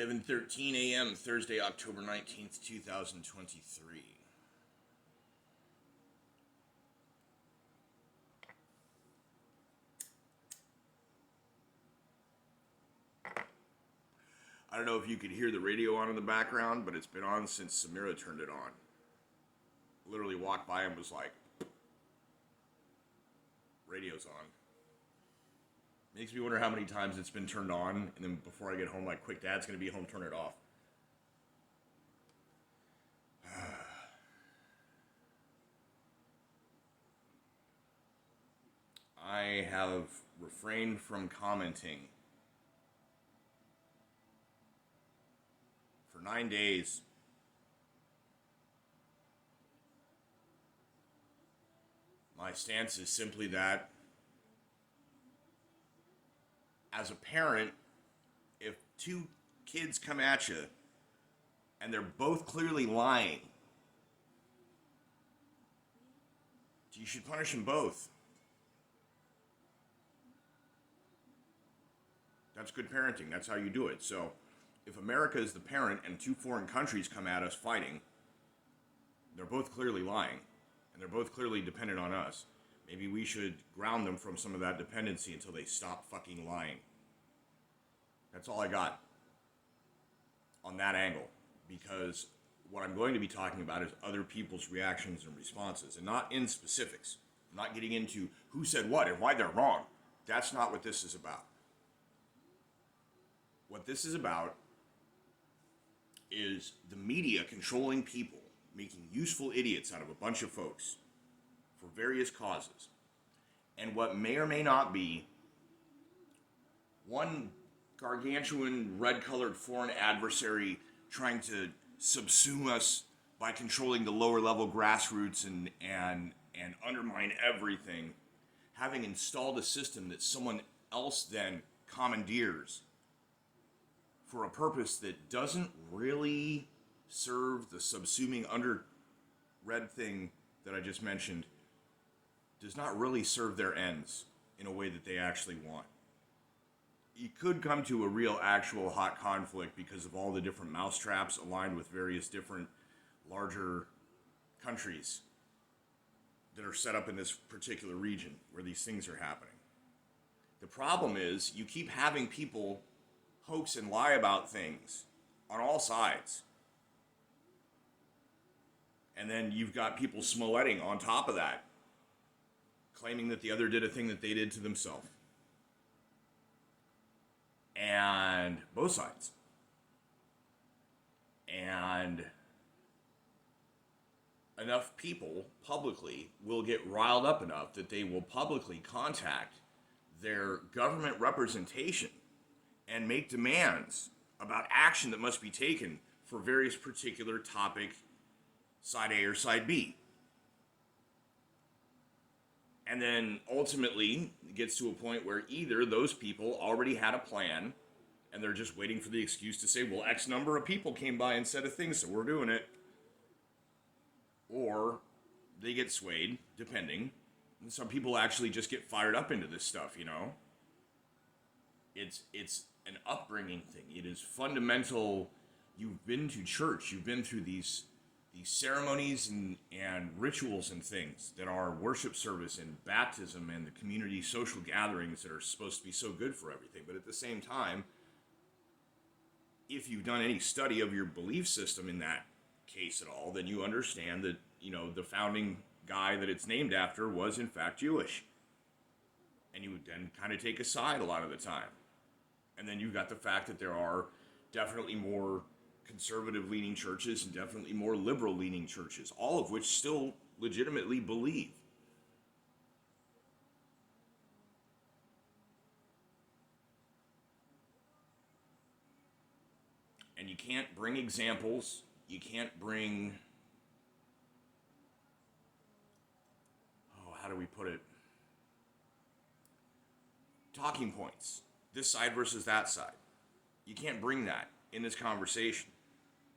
11:13 a.m. Thursday, October 19th, 2023. I don't know if you could hear the radio on in the background, but it's been on since Samira turned it on. Literally walked by and was like, radio's on. Makes me wonder how many times it's been turned on, and then before I get home, like, quick, Dad's gonna be home, turn it off. I have refrained from commenting for 9 days. My stance is simply that, as a parent, if two kids come at you and they're both clearly lying, you should punish them both. That's good parenting. That's how you do it. So, if America is the parent and two foreign countries come at us fighting, they're both clearly lying, and they're both clearly dependent on us. Maybe we should ground them from some of that dependency until they stop fucking lying. That's all I got on that angle, because what I'm going to be talking about is other people's reactions and responses, and not in specifics. I'm not getting into who said what and why they're wrong. That's not what this is about. What this is about is the media controlling people, making useful idiots out of a bunch of folks for various causes, and what may or may not be one gargantuan red-colored foreign adversary trying to subsume us by controlling the lower level grassroots and undermine everything, having installed a system that someone else then commandeers for a purpose that doesn't really serve the subsuming under red thing that I just mentioned, does not really serve their ends in a way that they actually want. You could come to a real actual hot conflict because of all the different mousetraps aligned with various different larger countries that are set up in this particular region where these things are happening. The problem is you keep having people hoax and lie about things on all sides. And then you've got people Smolletting on top of that, claiming that the other did a thing that they did to themselves. And both sides. And enough people publicly will get riled up enough that they will publicly contact their government representation and make demands about action that must be taken for various particular topic, side A or side B. And then ultimately it gets to a point where either those people already had a plan and they're just waiting for the excuse to say, well, X number of people came by and said a thing, so we're doing it. Or they get swayed, depending. And some people actually just get fired up into this stuff, you know? It's an upbringing thing. It is fundamental. You've been to church. You've been through these ceremonies and rituals and things that are worship service and baptism and the community social gatherings that are supposed to be so good for everything. But at the same time, if you've done any study of your belief system in that case at all, then you understand that, you know, the founding guy that it's named after was in fact Jewish. And you would then kind of take a side a lot of the time. And then you've got the fact that there are definitely more conservative-leaning churches and definitely more liberal-leaning churches, all of which still legitimately believe. And you can't bring examples, you can't bring, how do we put it? Talking points. This side versus that side. You can't bring that in this conversation.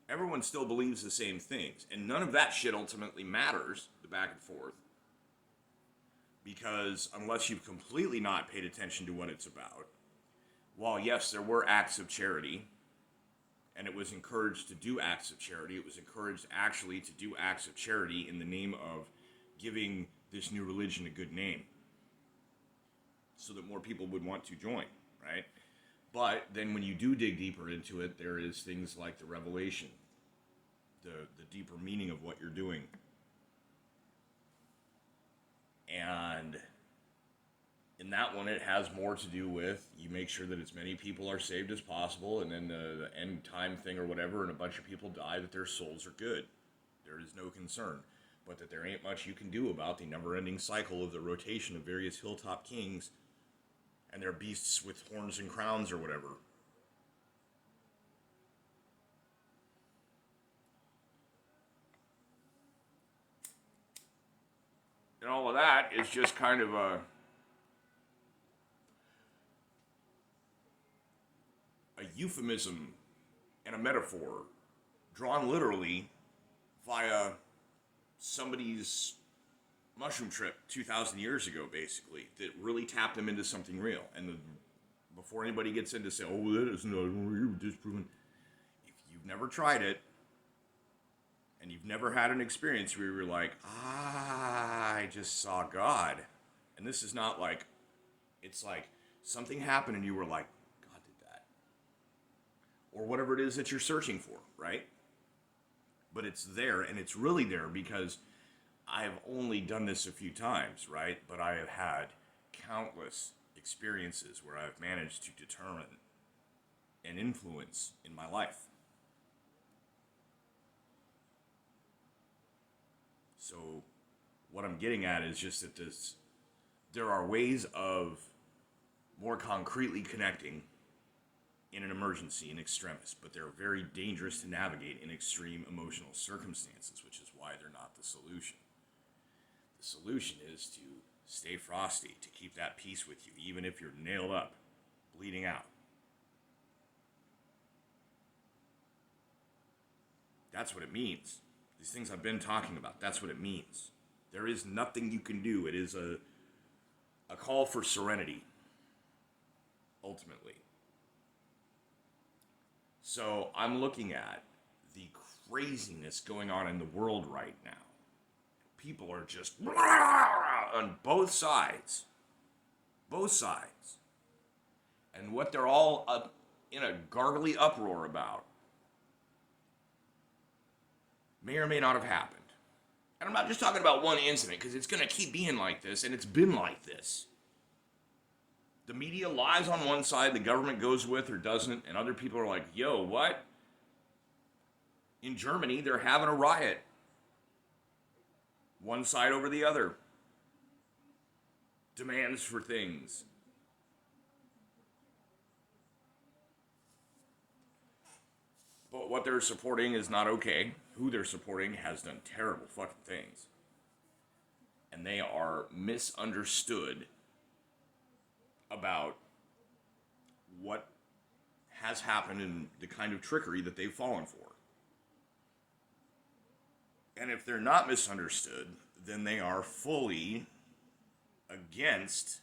Everyone still believes the same things, and none of that shit ultimately matters, the back and forth, because unless you've completely not paid attention to what it's about, while yes, there were acts of charity, and it was encouraged to do acts of charity. It was encouraged actually to do acts of charity in the name of giving this new religion a good name so that more people would want to join, right? But then when you do dig deeper into it, there is things like the revelation, the deeper meaning of what you're doing. And in that one, it has more to do with you make sure that as many people are saved as possible, and then the end time thing or whatever, and a bunch of people die, that their souls are good. There is no concern. But that there ain't much you can do about the never-ending cycle of the rotation of various hilltop kings and their beasts with horns and crowns or whatever. And all of that is just kind of a euphemism and a metaphor drawn literally via somebody's mushroom trip 2,000 years ago, basically, that really tapped them into something real. And before anybody gets in to say, oh, that is not disproven, if you've never tried it, and you've never had an experience where you're like, I just saw God. And this is not like, it's like something happened and you were like, God did that. Or whatever it is that you're searching for, right? But it's there, and it's really there because I have only done this a few times, right? But I have had countless experiences where I've managed to determine an influence in my life. So what I'm getting at is just that there are ways of more concretely connecting in an emergency in extremis, but they're very dangerous to navigate in extreme emotional circumstances, which is why they're not the solution. The solution is to stay frosty, to keep that peace with you, even if you're nailed up, bleeding out. That's what it means. These things I've been talking about, that's what it means. There is nothing you can do. It is a call for serenity, ultimately. So I'm looking at the craziness going on in the world right now. People are just on both sides. Both sides. And what they're all up in a gargly uproar about may or may not have happened. And I'm not just talking about one incident, because it's going to keep being like this, and it's been like this. The media lies on one side, the government goes with or doesn't, and other people are like, yo, what? In Germany, they're having a riot. One side over the other. Demands for things. But what they're supporting is not okay. Who they're supporting has done terrible fucking things. And they are misunderstood about what has happened and the kind of trickery that they've fallen for. And if they're not misunderstood, then they are fully against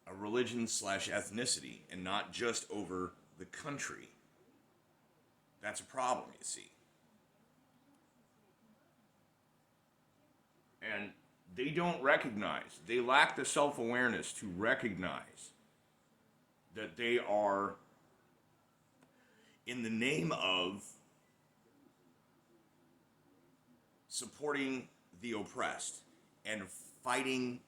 a religion / ethnicity and not just over the country. That's a problem, you see. And they don't recognize, they lack the self-awareness to recognize that they are, in the name of supporting the oppressed and fighting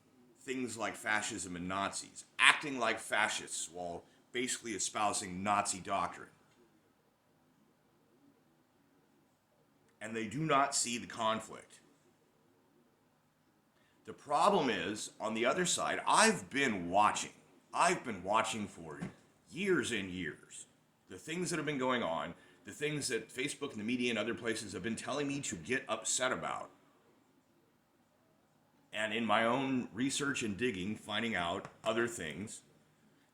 things like fascism and Nazis, acting like fascists while basically espousing Nazi doctrine. And they do not see the conflict. The problem is, on the other side, I've been watching for years and years, the things that have been going on, the things that Facebook and the media and other places have been telling me to get upset about. And in my own research and digging, finding out other things,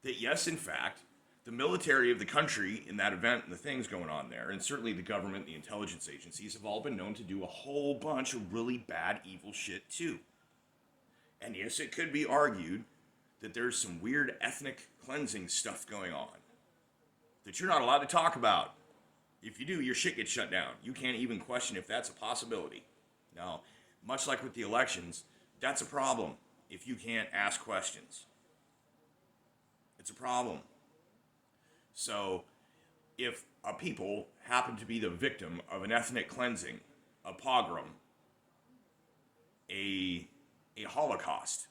that yes, in fact, the military of the country in that event and the things going on there, and certainly the government, the intelligence agencies, have all been known to do a whole bunch of really bad, evil shit too. And yes, it could be argued that there's some weird ethnic cleansing stuff going on that you're not allowed to talk about. If you do, your shit gets shut down. You can't even question if that's a possibility. Now, much like with the elections, that's a problem if you can't ask questions. It's a problem. So, if a people happen to be the victim of an ethnic cleansing, a pogrom, a Holocaust,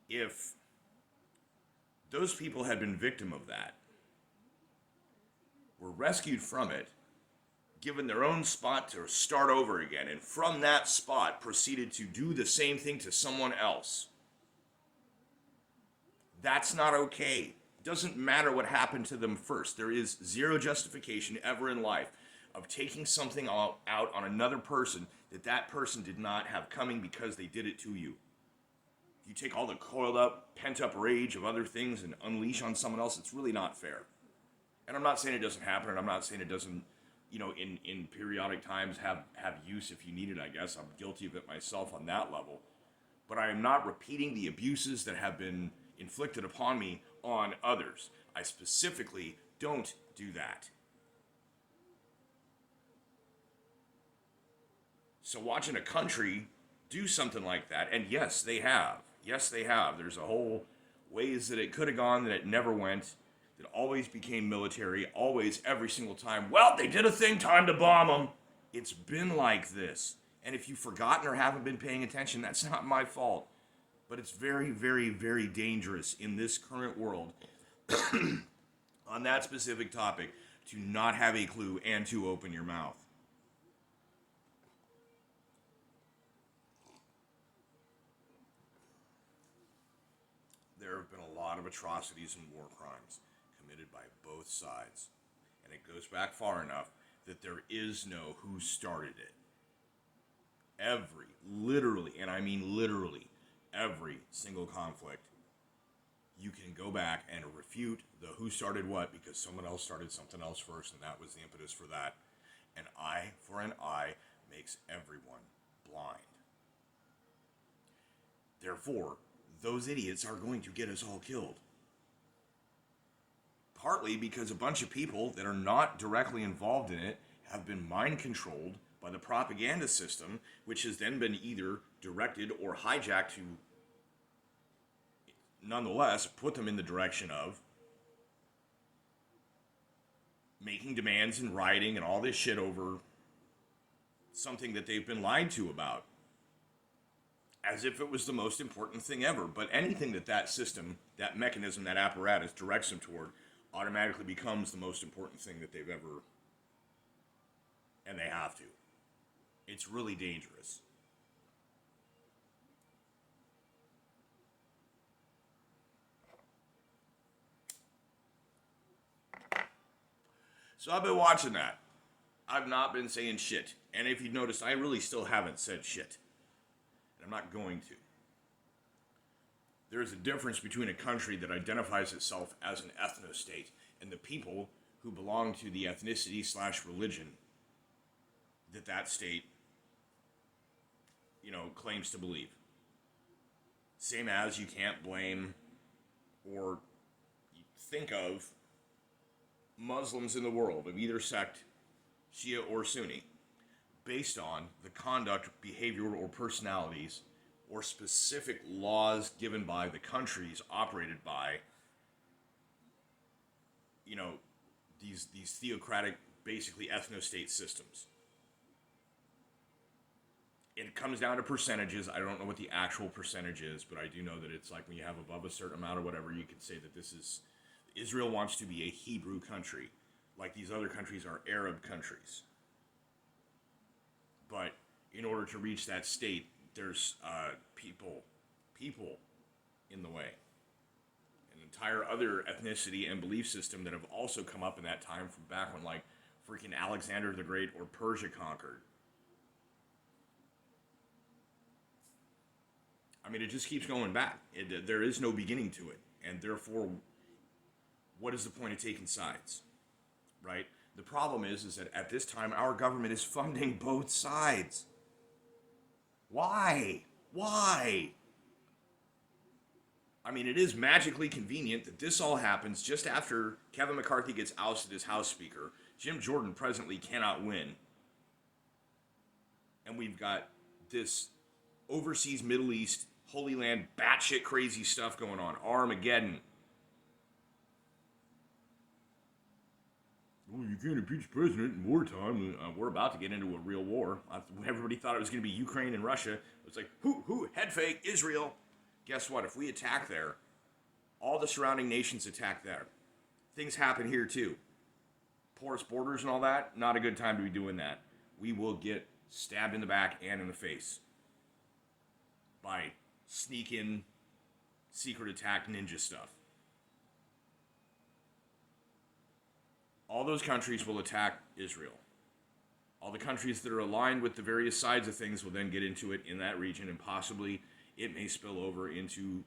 if those people had been victim of that, were rescued from it, given their own spot to start over again, and from that spot proceeded to do the same thing to someone else, that's not okay. Doesn't matter what happened to them first. There is zero justification ever in life of taking something out on another person that person did not have coming because they did it to you. You take all the coiled up, pent up rage of other things and unleash on someone else, it's really not fair. And I'm not saying it doesn't happen, and I'm not saying it doesn't, in periodic times have use if you need it, I guess. I'm guilty of it myself on that level. But I am not repeating the abuses that have been inflicted upon me on others. I specifically don't do that. So watching a country do something like that, and yes, they have. Yes, they have. There's a whole ways that it could have gone that it never went. That always became military, always, every single time. Well, they did a thing, time to bomb them. It's been like this. And if you've forgotten or haven't been paying attention, that's not my fault. But it's very, very, very dangerous in this current world on that specific topic to not have a clue and to open your mouth. There have been a lot of atrocities and war crimes committed by both sides. And it goes back far enough that there is no who started it. Literally, and I mean literally, every single conflict, you can go back and refute the who started what because someone else started something else first, and that was the impetus for that. An eye for an eye makes everyone blind. Therefore, those idiots are going to get us all killed. Partly because a bunch of people that are not directly involved in it have been mind controlled by the propaganda system, which has then been either directed or hijacked to, nonetheless, put them in the direction of making demands and rioting and all this shit over something that they've been lied to about. As if it was the most important thing ever. But anything that system, that mechanism, that apparatus directs them toward automatically becomes the most important thing that they've ever... And they have to. It's really dangerous. So I've been watching that. I've not been saying shit. And if you've noticed, I really still haven't said shit. I'm not going to. There is a difference between a country that identifies itself as an ethno-state and the people who belong to the ethnicity/religion that state, claims to believe. Same as you can't blame or think of Muslims in the world of either sect, Shia or Sunni, based on the conduct, behavior, or personalities, or specific laws given by the countries operated by, these theocratic, basically ethno-state systems. It comes down to percentages. I don't know what the actual percentage is, but I do know that it's like when you have above a certain amount or whatever, you can say that Israel wants to be a Hebrew country, like these other countries are Arab countries. But in order to reach that state, there's people in the way. An entire other ethnicity and belief system that have also come up in that time from back when, like, freaking Alexander the Great or Persia conquered. I mean, it just keeps going back. There is no beginning to it. And therefore, what is the point of taking sides? Right? The problem is that at this time, our government is funding both sides. Why? Why? I mean, it is magically convenient that this all happens just after Kevin McCarthy gets ousted as House Speaker. Jim Jordan presently cannot win. And we've got this overseas Middle East, Holy Land, batshit crazy stuff going on. Armageddon. Well, you can't impeach the president in wartime. We're about to get into a real war. Everybody thought it was going to be Ukraine and Russia. It's like, head fake, Israel. Guess what? If we attack there, all the surrounding nations attack there. Things happen here too. Porous borders and all that, not a good time to be doing that. We will get stabbed in the back and in the face by sneak-in, secret attack ninja stuff. All those countries will attack Israel. All the countries that are aligned with the various sides of things will then get into it in that region, and possibly it may spill over into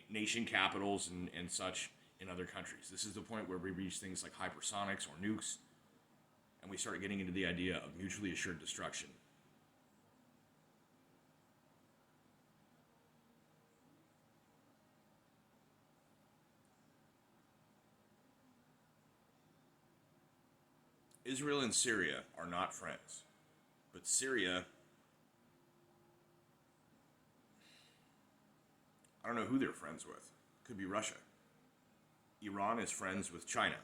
nation capitals and such in other countries. This is the point where we reach things like hypersonics or nukes, and we start getting into the idea of mutually assured destruction. Israel and Syria are not friends, but Syria, I don't know who they're friends with. Could be Russia. Iran is friends with China.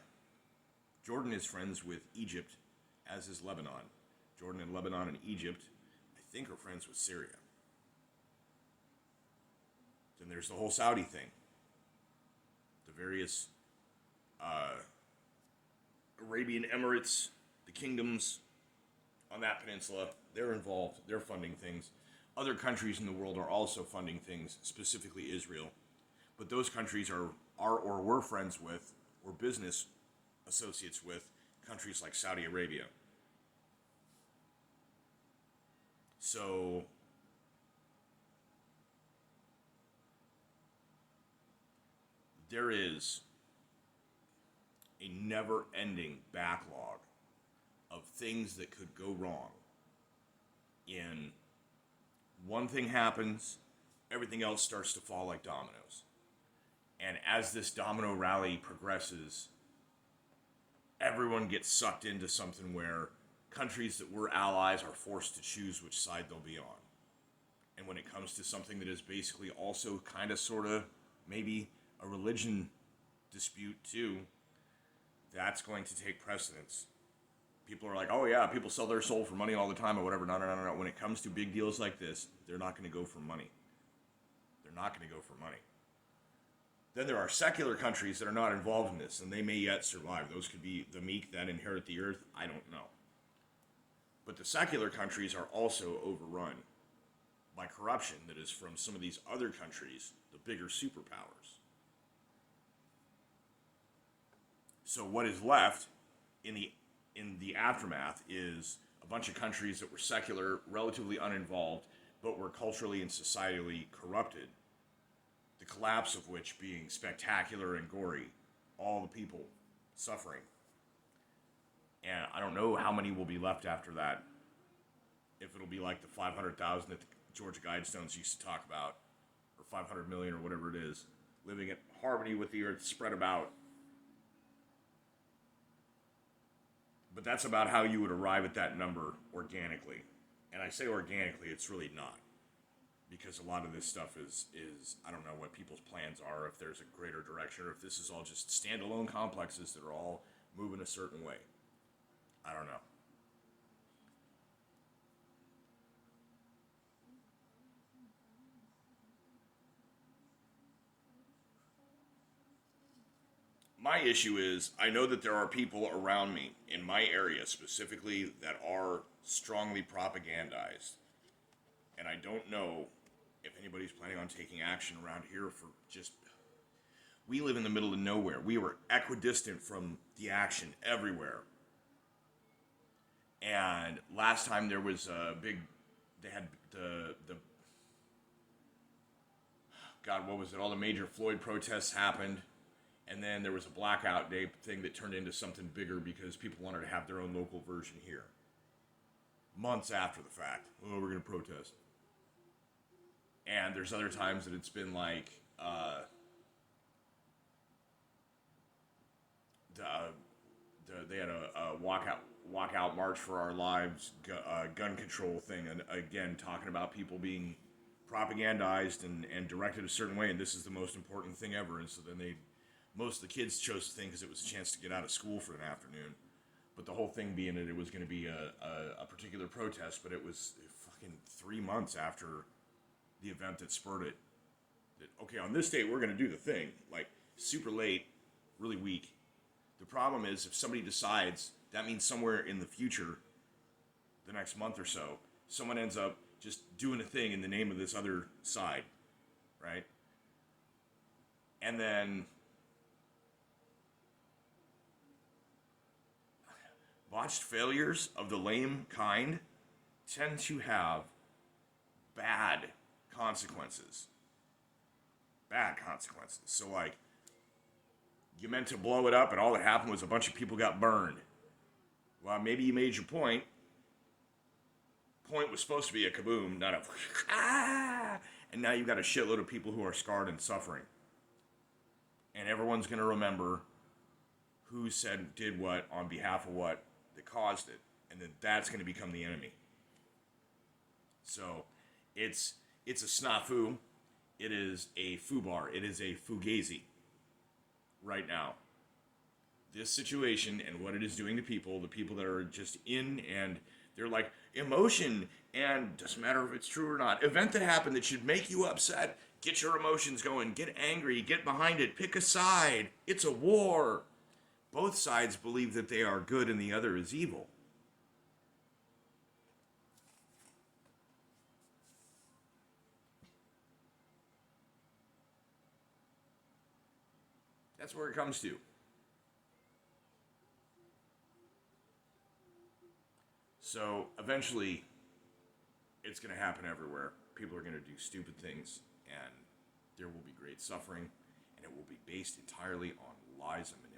Jordan is friends with Egypt, as is Lebanon. Jordan and Lebanon and Egypt, I think, are friends with Syria. Then there's the whole Saudi thing. The various Arabian Emirates, the kingdoms on that peninsula, they're involved. They're funding things. Other countries in the world are also funding things, specifically Israel. But those countries are or were friends with, or business associates with, countries like Saudi Arabia. So there is a never-ending backlog of things that could go wrong. In one thing happens, everything else starts to fall like dominoes. And as this domino rally progresses, everyone gets sucked into something where countries that were allies are forced to choose which side they'll be on. And when it comes to something that is basically also kind of sort of maybe a religion dispute too, that's going to take precedence. People are like, oh yeah, people sell their soul for money all the time or whatever. No. When it comes to big deals like this, they're not going to go for money. They're not going to go for money. Then there are secular countries that are not involved in this, and they may yet survive. Those could be the meek that inherit the earth. I don't know. But the secular countries are also overrun by corruption that is from some of these other countries, the bigger superpowers. So what is left in the aftermath is a bunch of countries that were secular, relatively uninvolved, but were culturally and societally corrupted. The collapse of which being spectacular and gory, all the people suffering. And I don't know how many will be left after that. If it'll be like the 500,000 that the Georgia Guidestones used to talk about, or 500 million or whatever it is, living in harmony with the earth, spread about. But that's about how you would arrive at that number organically. And I say organically, it's really not. Because a lot of this stuff is I don't know what people's plans are, if there's a greater direction, or if this is all just standalone complexes that are all moving a certain way. I don't know. My issue is, I know that there are people around me in my area specifically that are strongly propagandized. And I don't know if anybody's planning on taking action around here for just... We live in the middle of nowhere. We were equidistant from the action everywhere. And last time there was a big... They had the God, what was it? All the major Floyd protests happened. And then there was a blackout day thing that turned into something bigger because people wanted to have their own local version here. Months after the fact. Oh, we're going to protest. And there's other times that it's been like uh, they had a walkout march for our lives, gun control thing, and again talking about people being propagandized and directed a certain way, and this is the most important thing ever. And so then most of the kids chose the thing because it was a chance to get out of school for an afternoon. But the whole thing being that it was going to be a particular protest, but it was fucking 3 months after the event that spurred it. That, okay, on this date we're going to do the thing, like super late, really weak. The problem is if somebody decides, that means somewhere in the future, the next month or so, someone ends up just doing a thing in the name of this other side, right? And then botched failures of the lame kind tend to have bad consequences. Bad consequences. So, like, you meant to blow it up, and all that happened was a bunch of people got burned. Well, maybe you made your point. Point was supposed to be a kaboom, not a ah! And now you've got a shitload of people who are scarred and suffering. And everyone's going to remember who did what on behalf of what that caused it. And then that's going to become the enemy. So it's a snafu. It is a foobar. It is a fugazi right now. This situation and what it is doing to people, the people that are just in, and they're like, emotion, and doesn't matter if it's true or not. Event that happened that should make you upset. Get your emotions going. Get angry. Get behind it. Pick a side. It's a war. Both sides believe that they are good and the other is evil. That's where it comes to. So eventually, it's going to happen everywhere. People are going to do stupid things, and there will be great suffering, and it will be based entirely on lies and manipulation.